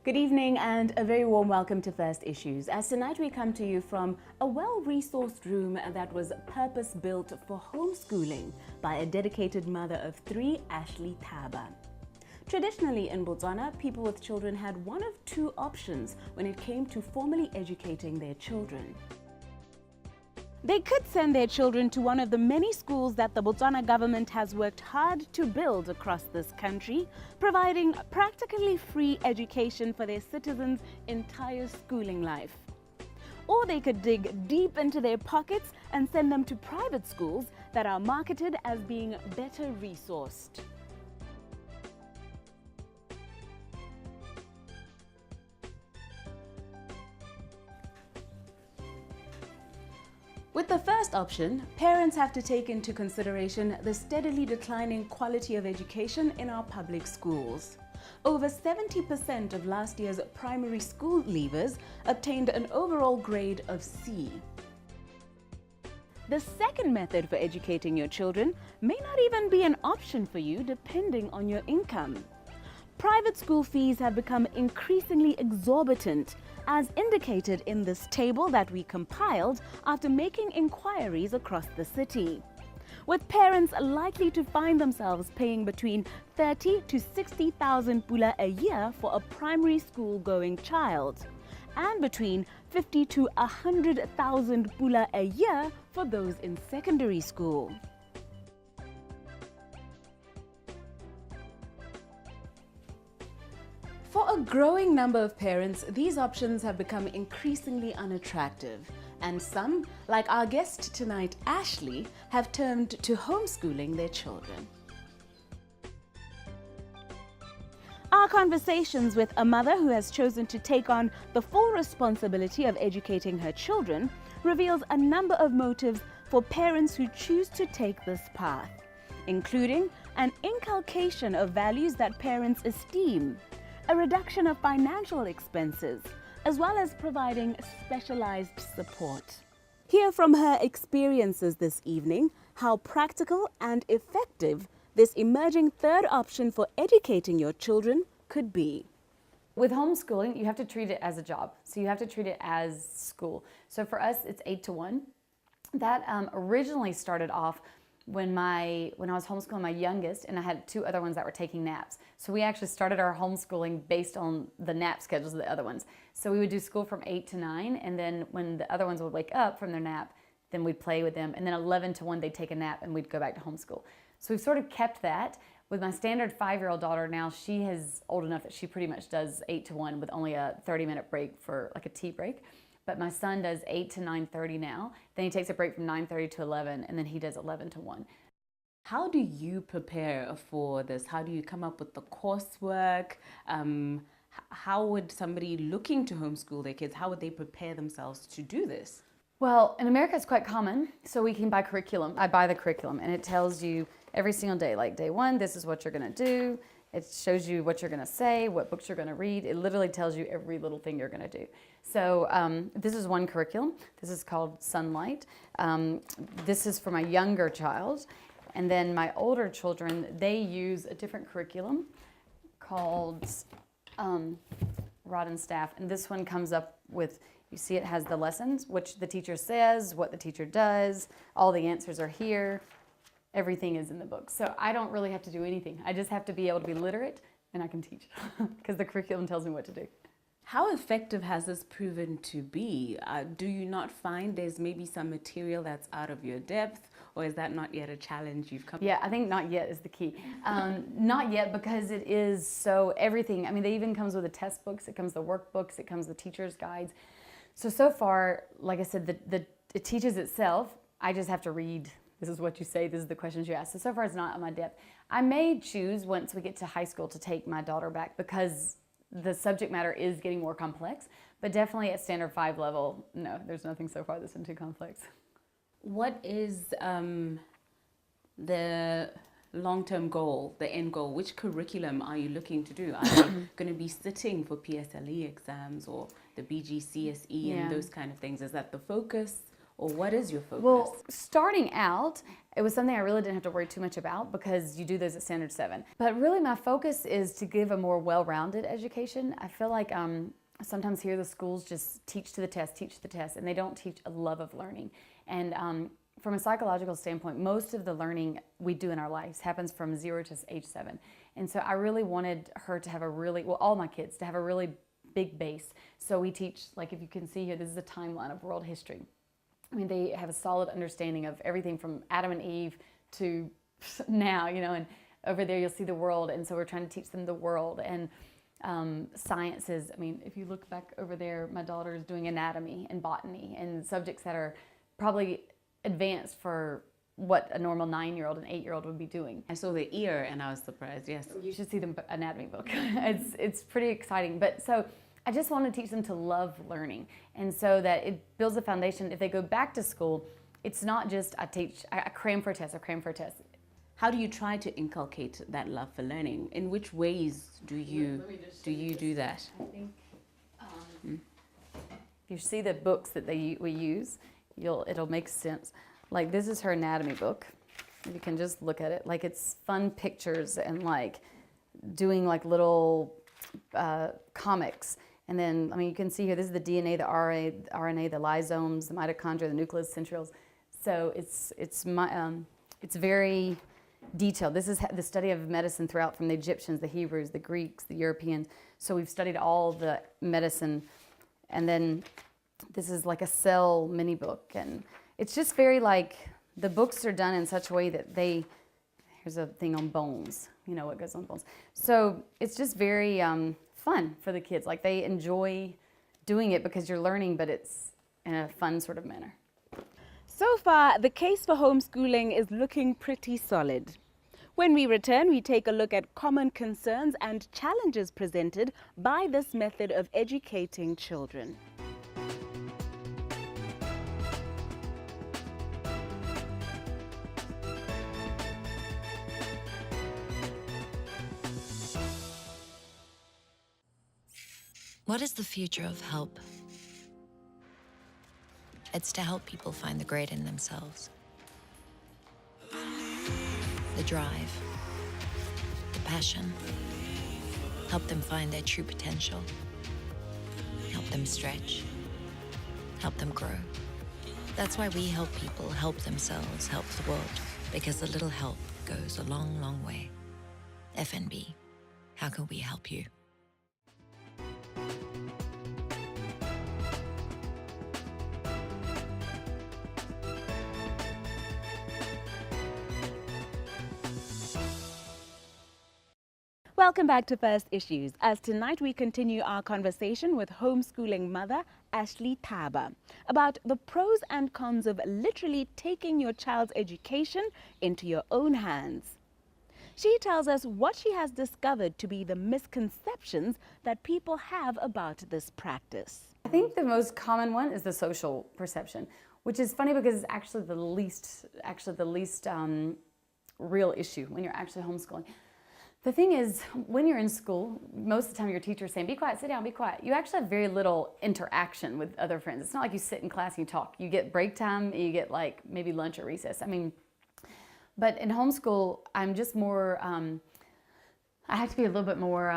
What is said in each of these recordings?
Good evening and a very warm welcome to First Issues. As tonight we come to you from a well-resourced room that was purpose-built for homeschooling by a dedicated mother of three, Ashley Thaba. Traditionally in Botswana, people with children had one of two options when it came to formally educating their children. They could send their children to one of the many schools that the Botswana government has worked hard to build across this country, providing practically free education for their citizens' entire schooling life. Or they could dig deep into their pockets and send them to private schools that are marketed as being better resourced. With the first option, parents have to take into consideration the steadily declining quality of education in our public schools. Over 70% of last year's primary school leavers obtained an overall grade of C. The second method for educating your children may not even be an option for you depending on your income. Private school fees have become increasingly exorbitant, as indicated in this table that we compiled after making inquiries across the city, with parents likely to find themselves paying between 30 to 60,000 pula a year for a primary school-going child, and between 50 to 100,000 pula a year for those in secondary school. For a growing number of parents, these options have become increasingly unattractive, and some, like our guest tonight, Ashley, have turned to homeschooling their children. Our conversations with a mother who has chosen to take on the full responsibility of educating her children reveals a number of motives for parents who choose to take this path, including an inculcation of values that parents esteem, a reduction of financial expenses, as well as providing specialized support. Hear from her experiences this evening how practical and effective this emerging third option for educating your children could be. With homeschooling, you have to treat it as a job. So you have to treat it as school. So for us, it's 8 to 1. That originally started off when I was homeschooling my youngest, and I had two other ones that were taking naps. So we actually started our homeschooling based on the nap schedules of the other ones. So we would do school from 8 to 9, and then when the other ones would wake up from their nap, then we'd play with them, and then 11 to 1 they'd take a nap and we'd go back to homeschool. So we've sort of kept that. With my standard 5-year-old daughter now, she is old enough that she pretty much does 8 to 1 with only a 30-minute break for like a tea break. But my son does 8 to 9:30 now. Then he takes a break from 9:30 to 11, and then he does 11 to 1. How do you prepare for this? How do you come up with the coursework? How would somebody looking to homeschool their kids, how would they prepare themselves to do this? Well, in America it's quite common, so we can buy curriculum. I buy the curriculum, and it tells you every single day, like day 1, this is what you're going to do. It shows you what you're going to say, what books you're going to read. It literally tells you every little thing you're going to do. So this is one curriculum. This is called Sunlight. This is for my younger child. And then my older children, they use a different curriculum called Rod and Staff. And this one comes up with, you see it has the lessons, which the teacher says, what the teacher does. All the answers are here. Everything is in the book. So I don't really have to do anything. I just have to be able to be literate, and I can teach because the curriculum tells me what to do. How effective has this proven to be? Do you not find there's maybe some material that's out of your depth, or is that not yet a challenge you've come? Yeah, I think not yet is the key. Not yet, because it is so everything. I mean, they even comes with the test books, it comes the workbooks, it comes the teacher's guides. So far, like I said, it teaches itself. I just have to read. This is what you say, this is the questions you ask. So far it's not on my depth. I may choose once we get to high school to take my daughter back because the subject matter is getting more complex, but definitely at standard 5 level, no, there's nothing so far that's been too complex. What is the long-term goal, the end goal? Which curriculum are you looking to do? Are you going to be sitting for PSLE exams or the BGCSE and those kind of things? Is that the focus? Or what is your focus? Well, starting out, it was something I really didn't have to worry too much about because you do those at Standard 7. But really my focus is to give a more well-rounded education. I feel like sometimes here the schools just teach to the test, and they don't teach a love of learning. And from a psychological standpoint, most of the learning we do in our lives happens from 0 to age 7. And so I really wanted her to have all my kids, to have a really big base. So we teach, like if you can see here, this is a timeline of world history. I mean, they have a solid understanding of everything from Adam and Eve to now, and over there you'll see the world. And so we're trying to teach them the world and sciences. I mean, if you look back over there, my daughter is doing anatomy and botany and subjects that are probably advanced for what a normal 9-year-old and 8-year-old would be doing. I saw the ear and I was surprised, yes. You should see the anatomy book. It's pretty exciting. But so I just want to teach them to love learning, and so that it builds a foundation. If they go back to school, it's not just I cram for a test, How do you try to inculcate that love for learning? In which ways do you do that? I think if you see the books that we use, it'll make sense. Like this is her anatomy book. You can just look at it. Like it's fun pictures and like doing like little comics. And then, I mean, you can see here, this is the DNA, the RNA, the lysomes, the mitochondria, the nucleus, centrioles. So it's very detailed. This is the study of medicine throughout, from the Egyptians, the Hebrews, the Greeks, the Europeans. So we've studied all the medicine. And then this is like a cell mini book. And it's just very like, the books are done in such a way that here's a thing on bones, what goes on bones. So it's just very fun for the kids. Like they enjoy doing it because you're learning, but it's in a fun sort of manner. So far, the case for homeschooling is looking pretty solid. When we return, we take a look at common concerns and challenges presented by this method of educating children. What is the future of help? It's to help people find the great in themselves. The drive, the passion. Help them find their true potential. Help them stretch. Help them grow. That's why we help people help themselves, help the world, because a little help goes a long, long way. FNB, how can we help you? Welcome back to First Issues, as tonight we continue our conversation with homeschooling mother Ashley Thaba about the pros and cons of literally taking your child's education into your own hands. She tells us what she has discovered to be the misconceptions that people have about this practice. I think the most common one is the social perception, which is funny because it's actually the least real issue when you're actually homeschooling. The thing is, when you're in school, most of the time your teacher is saying, be quiet, sit down, be quiet. You actually have very little interaction with other friends. It's not like you sit in class and you talk. You get break time, and you get like maybe lunch or recess. I mean, but in homeschool, I'm just more, I have to be a little bit more,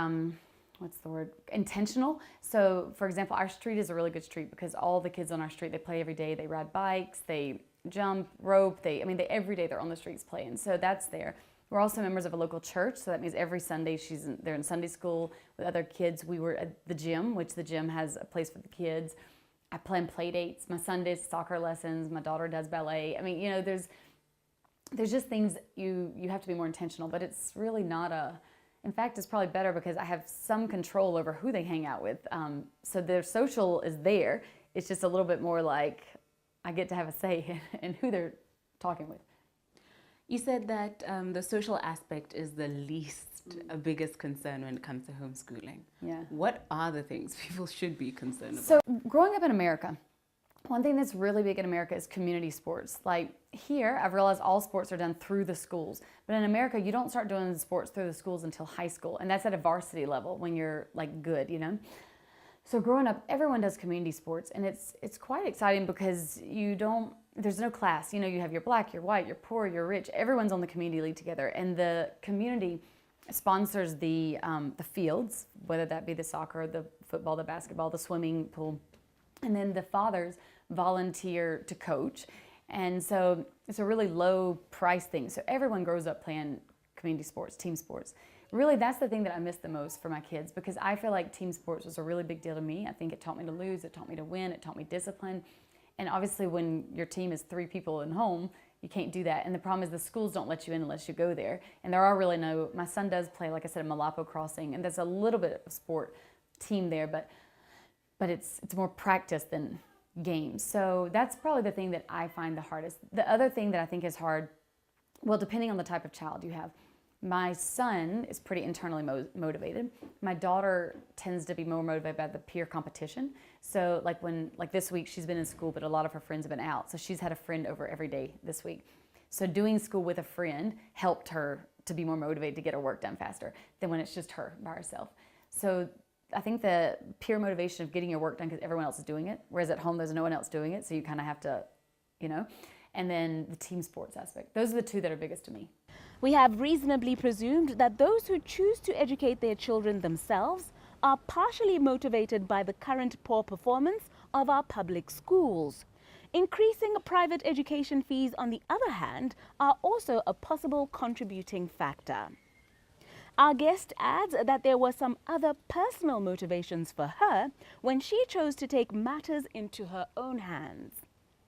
intentional. So for example, our street is a really good street because all the kids on our street, they play every day. They ride bikes, they jump, rope, every day they're on the streets playing. So that's there. We're also members of a local church, so that means every Sunday they're in Sunday school with other kids. We were at the gym, which the gym has a place for the kids. I plan play dates. My son does soccer lessons. My daughter does ballet. I mean, there's just things you have to be more intentional, but it's really not in fact, it's probably better because I have some control over who they hang out with. So their social is there. It's just a little bit more like I get to have a say in who they're talking with. You said that the social aspect is the biggest concern when it comes to homeschooling. Yeah. What are the things people should be concerned about? So growing up in America, one thing that's really big in America is community sports. Like here, I've realized all sports are done through the schools. But in America, you don't start doing sports through the schools until high school. And that's at a varsity level when you're like good, So growing up, everyone does community sports, and it's quite exciting because there's no class. You know, you have your black, your white, your poor, your rich. Everyone's on the community league together, and the community sponsors the fields, whether that be the soccer, the football, the basketball, the swimming pool, and then the fathers volunteer to coach. And so it's a really low price thing. So everyone grows up playing community sports, team sports. Really, that's the thing that I miss the most for my kids, because I feel like team sports was a really big deal to me. I think it taught me to lose, it taught me to win, it taught me discipline. And obviously when your team is 3 people in home, you can't do that. And the problem is the schools don't let you in unless you go there. And there are really my son does play, like I said, at Malapo Crossing, and there's a little bit of sport team there, but it's more practice than games. So that's probably the thing that I find the hardest. The other thing that I think is hard, well, depending on the type of child you have. My son is pretty internally motivated. My daughter tends to be more motivated by the peer competition. So like this week, she's been in school, but a lot of her friends have been out. So she's had a friend over every day this week. So doing school with a friend helped her to be more motivated to get her work done faster than when it's just her by herself. So I think the peer motivation of getting your work done because everyone else is doing it, whereas at home there's no one else doing it, so you kind of have to, and then the team sports aspect. Those are the 2 that are biggest to me. We have reasonably presumed that those who choose to educate their children themselves are partially motivated by the current poor performance of our public schools. Increasing private education fees, on the other hand, are also a possible contributing factor. Our guest adds that there were some other personal motivations for her when she chose to take matters into her own hands.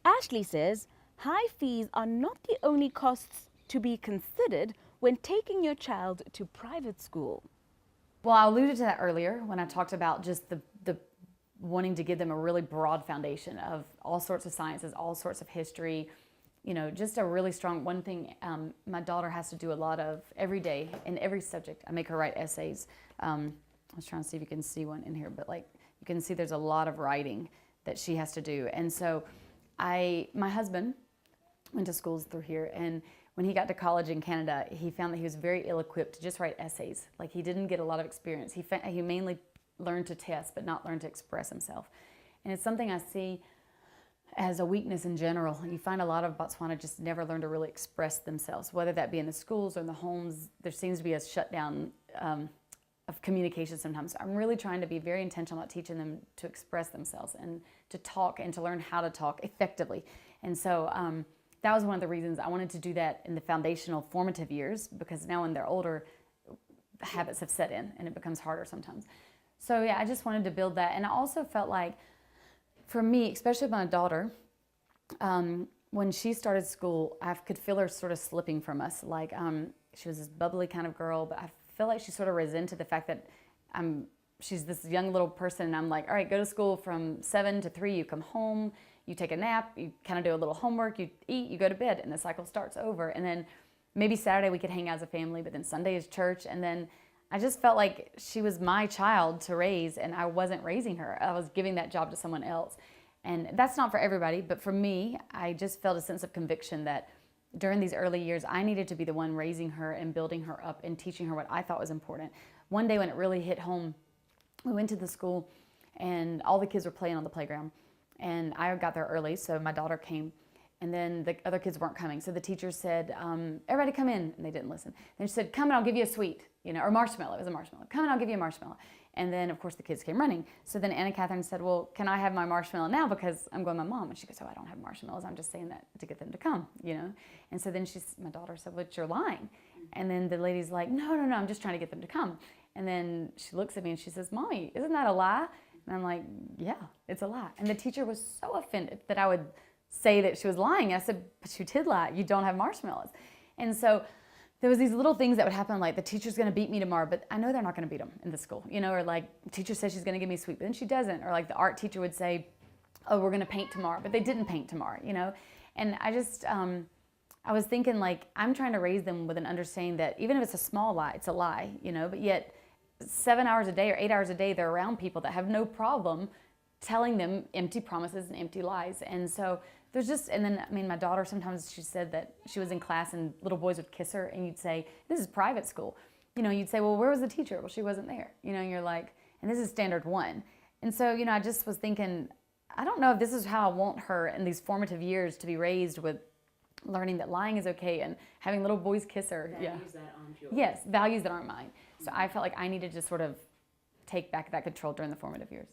Ashley says high fees are not the only costs to be considered when taking your child to private school. Well, I alluded to that earlier when I talked about just the wanting to give them a really broad foundation of all sorts of sciences, all sorts of history, just a really strong one thing. My daughter has to do a lot of every day in every subject. I make her write essays. I was trying to see if you can see one in here, but you can see there's a lot of writing that she has to do. And so my husband went to schools through here, and when he got to college in Canada, he found that he was very ill-equipped to just write essays. Like, he didn't get a lot of experience. He mainly learned to test, but not learn to express himself. And it's something I see as a weakness in general. You find a lot of Botswana just never learn to really express themselves, whether that be in the schools or in the homes. There seems to be a shutdown of communication sometimes. So I'm really trying to be very intentional about teaching them to express themselves and to talk and to learn how to talk effectively. And so that was one of the reasons I wanted to do that in the foundational formative years, because now when they're older, habits have set in and it becomes harder sometimes. So yeah, I just wanted to build that. And I also felt like, for me, especially with my daughter, when she started school, I could feel her sort of slipping from us. Like, she was this bubbly kind of girl, but I feel like she sort of resented the fact that she's this young little person, and I'm like, all right, go to school from 7 to 3, you come home, you take a nap, you kind of do a little homework, you eat, you go to bed, and the cycle starts over. And then maybe Saturday we could hang out as a family, but then Sunday is church. And then I just felt like she was my child to raise, and I wasn't raising her. I was giving that job to someone else. And that's not for everybody, but for me, I just felt a sense of conviction that during these early years, I needed to be the one raising her and building her up and teaching her what I thought was important. One day when it really hit home, we went to the school and all the kids were playing on the playground. And I got there early, so my daughter came, and then the other kids weren't coming. So the teacher said, everybody come in, and they didn't listen. Then she said, come and I'll give you a sweet, or marshmallow. It was a marshmallow. Come and I'll give you a marshmallow. And then, of course, the kids came running. So then Anna Catherine said, well, can I have my marshmallow now because I'm going with my mom? And she goes, oh, I don't have marshmallows. I'm just saying that to get them to come, And so then my daughter said, well, you're lying. And then the lady's like, no, I'm just trying to get them to come. And then she looks at me and she says, Mommy, isn't that a lie? And I'm like, yeah, it's a lie. And the teacher was so offended that I would say that she was lying. I said, but you did lie. You don't have marshmallows. And so there was these little things that would happen, like the teacher's going to beat me tomorrow, but I know they're not going to beat them in the school, or like teacher says she's going to give me a sweet, but then she doesn't. Or like the art teacher would say, oh, we're going to paint tomorrow, but they didn't paint tomorrow, And I just, I was thinking, like, I'm trying to raise them with an understanding that even if it's a small lie, it's a lie, but yet 7 hours a day or 8 hours a day, they're around people that have no problem telling them empty promises and empty lies. And so there's just, and then, my daughter, sometimes she said that she was in class and little boys would kiss her, and you'd say, this is private school. You'd say, well, where was the teacher? Well, she wasn't there. And you're like, and this is standard 1. And so, you know, I just was thinking, I don't know if this is how I want her in these formative years to be raised, with learning that lying is okay and having little boys kiss her. Values that aren't yours. Yes, values that aren't mine. So I felt like I needed to sort of take back that control during the formative years.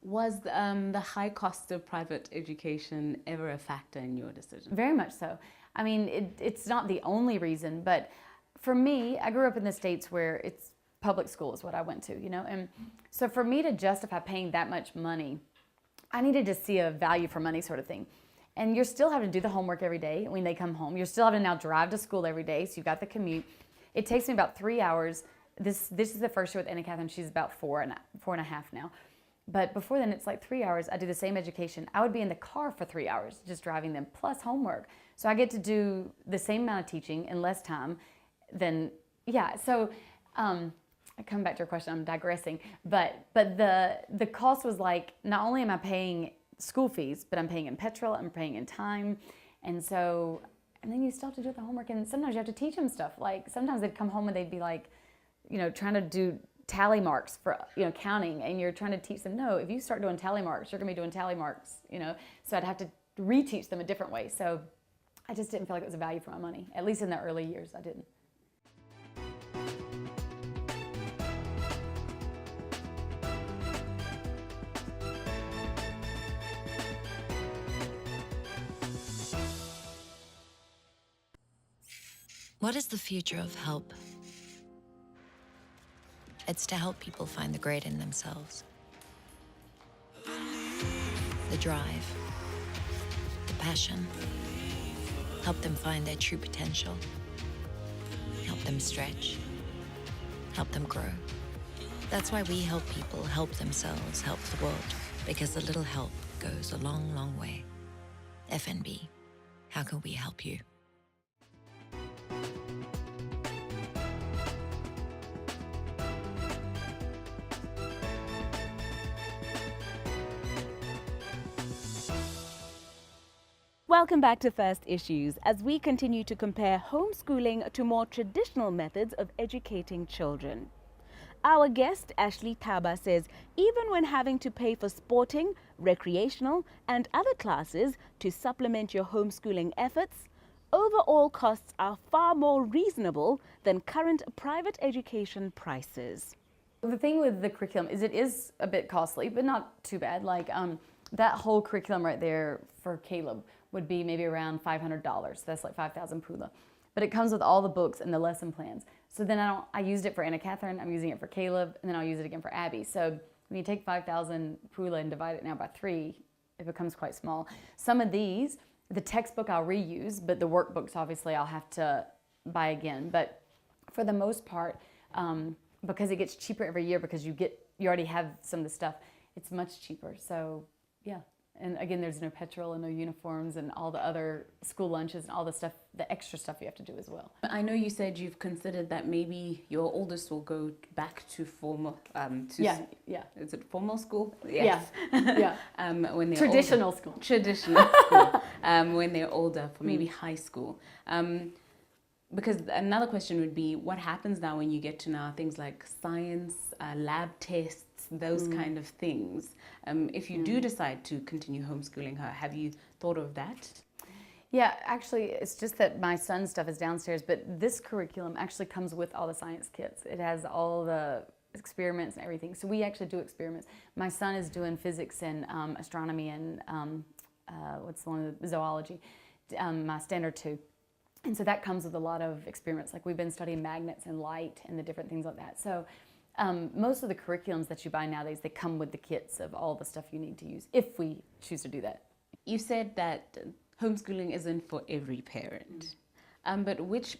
Was the high cost of private education ever a factor in your decision? Very much so. I mean, it's not the only reason, but for me, I grew up in the States where it's public school is what I went to, you know? And so for me to justify paying that much money, I needed to see a value for money sort of thing. And you're still having to do the homework every day when they come home. You're still having to now drive to school every day, so you've got the commute. It takes me about 3 hours. This is the first year with Anna Catherine. She's about four and a half now. But before then, it's like 3 hours. I do the same education. I would be in the car for 3 hours just driving them, plus homework. So I get to do the same amount of teaching in less time than, yeah. So I come back to your question, I'm digressing. But the cost was like, not only am I paying school fees, but I'm paying in petrol, I'm paying in time. And so, and then you still have to do the homework, and sometimes you have to teach them stuff. Like sometimes they'd come home and they'd be like, you know, trying to do tally marks for, you know, counting, and you're trying to teach them, no, if you start doing tally marks, you're gonna be doing tally marks, you know? So I'd have to reteach them a different way. So I just didn't feel like it was a value for my money, at least in the early years, I didn't. What is the future of help? It's to help people find the great in themselves. The drive, the passion. Help them find their true potential. Help them stretch. Help them grow. That's why we help people help themselves, help the world, because a little help goes a long, long way. FNB, how can we help you? Welcome back to First Issues as we continue to compare homeschooling to more traditional methods of educating children. Our guest, Ashley Thaba, says even when having to pay for sporting, recreational, and other classes to supplement your homeschooling efforts, overall costs are far more reasonable than current private education prices. The thing with the curriculum is it is a bit costly, but not too bad. Like that whole curriculum right there for Caleb would be maybe around $500. That's like 5,000 pula. But it comes with all the books and the lesson plans. So then I used it for Anna Catherine, I'm using it for Caleb, and then I'll use it again for Abby. So when you take 5,000 pula and divide it now by 3, it becomes quite small. Some of these, the textbook I'll reuse, but the workbooks obviously I'll have to buy again. But for the most part, because it gets cheaper every year because you already have some of the stuff, it's much cheaper. So yeah. And again, there's no petrol and no uniforms and all the other school lunches and all the stuff, the extra stuff you have to do as well. I know you said you've considered that maybe your oldest will go back to formal, yeah. Is it formal school? Yes. Yeah. When they're Traditional older. school. Traditional school. When they're older, for maybe high school. Because another question would be, what happens now when you get to now things like science, lab tests, those kind of things? If you do decide to continue homeschooling her, have you thought of that? Yeah, actually, it's just that my son's stuff is downstairs, but this curriculum actually comes with all the science kits. It has all the experiments and everything. So we actually do experiments. My son is doing physics and astronomy and what's the one, zoology, my standard 2. And so that comes with a lot of experiments. Like we've been studying magnets and light and the different things like that. So most of the curriculums that you buy nowadays, they come with the kits of all the stuff you need to use, if we choose to do that. You said that homeschooling isn't for every parent. But which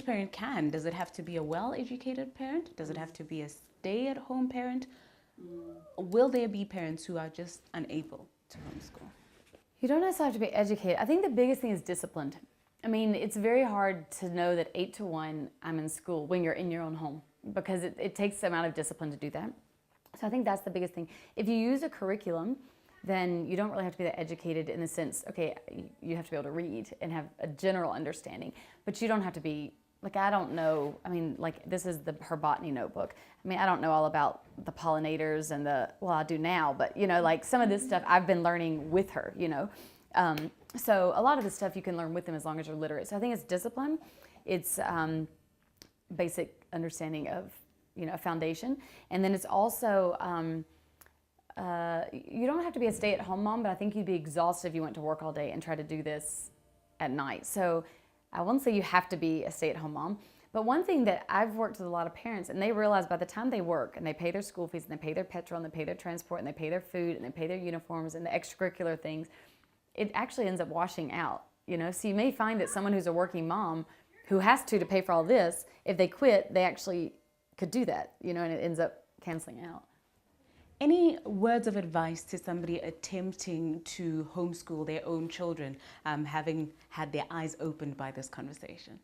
parent can? Does it have to be a well-educated parent? Does it have to be a stay-at-home parent? Will there be parents who are just unable to homeschool? You don't necessarily have to be educated. I think the biggest thing is disciplined. I mean, it's very hard to know that 8 to 1 I'm in school when you're in your own home, because it takes the amount of discipline to do that. So I think that's the biggest thing. If you use a curriculum, then you don't really have to be that educated in the sense, okay, you have to be able to read and have a general understanding, but you don't have to be like I don't know, I mean, like this is her botany notebook. I mean, I don't know all about the pollinators and well, I do now, but you know, like some of this stuff I've been learning with her, you know. So a lot of the stuff you can learn with them as long as you're literate. So I think it's discipline, it's basic understanding of, you know, a foundation. And then it's also, you don't have to be a stay-at-home mom, but I think you'd be exhausted if you went to work all day and tried to do this at night. So I won't say you have to be a stay-at-home mom, but one thing that I've worked with a lot of parents, and they realize by the time they work and they pay their school fees and they pay their petrol and they pay their transport and they pay their food and they pay their uniforms and the extracurricular things, it actually ends up washing out, you know? So you may find that someone who's a working mom who has to pay for all this, if they quit, they actually could do that, you know, and it ends up canceling out. Any words of advice to somebody attempting to homeschool their own children, having had their eyes opened by this conversation?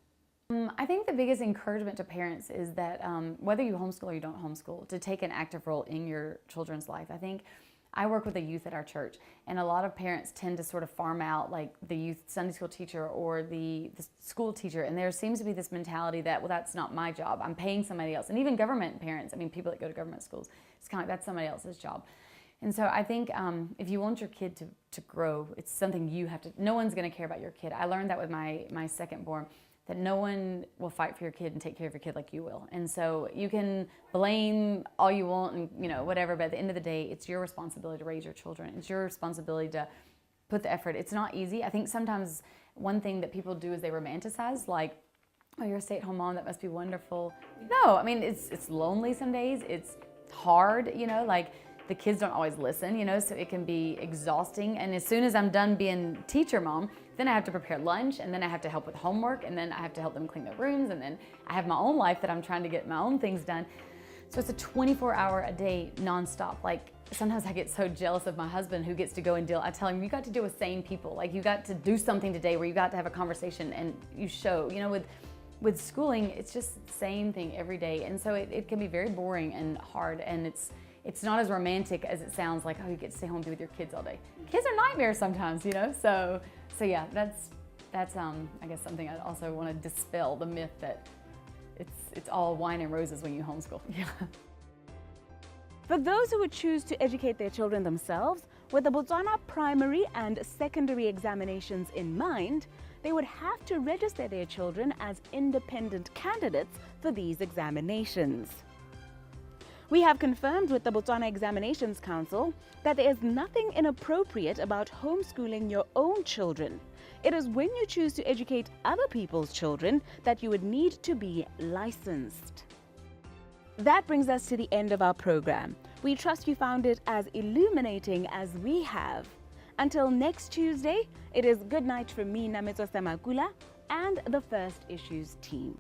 I think the biggest encouragement to parents is that whether you homeschool or you don't homeschool, to take an active role in your children's life. I think I work with the youth at our church, and a lot of parents tend to sort of farm out like the youth Sunday school teacher or the school teacher, and there seems to be this mentality that, well, that's not my job, I'm paying somebody else. And even government parents, I mean, people that go to government schools, it's kind of like that's somebody else's job. And so I think if you want your kid to grow, it's something you have to, no one's going to care about your kid. I learned that with my second born, that no one will fight for your kid and take care of your kid like you will. And so you can blame all you want and, you know, whatever, but at the end of the day, it's your responsibility to raise your children. It's your responsibility to put the effort. It's not easy. I think sometimes one thing that people do is they romanticize, like, oh, you're a stay-at-home mom, that must be wonderful. No, I mean, it's lonely some days. It's hard, you know, like the kids don't always listen, you know, so it can be exhausting. And as soon as I'm done being teacher mom, then I have to prepare lunch, and then I have to help with homework, and then I have to help them clean their rooms, and then I have my own life that I'm trying to get my own things done. So it's a 24-hour-a-day nonstop. Like sometimes I get so jealous of my husband who gets to go and deal. I tell him, you got to deal with sane people. Like you got to do something today where you got to have a conversation and you show, you know, with schooling, it's just the same thing every day. And so it can be very boring and hard, and it's not as romantic as it sounds, like, oh, you get to stay home and be with your kids all day. Kids are nightmares sometimes, you know? So yeah, that's I guess something I also want to dispel, the myth that it's all wine and roses when you homeschool. Yeah. For those who would choose to educate their children themselves, with the Botswana primary and secondary examinations in mind, they would have to register their children as independent candidates for these examinations. We have confirmed with the Botswana Examinations Council that there is nothing inappropriate about homeschooling your own children. It is when you choose to educate other people's children that you would need to be licensed. That brings us to the end of our program. We trust you found it as illuminating as we have. Until next Tuesday, it is good night from me, Nametso Samakula, and the First Issues team.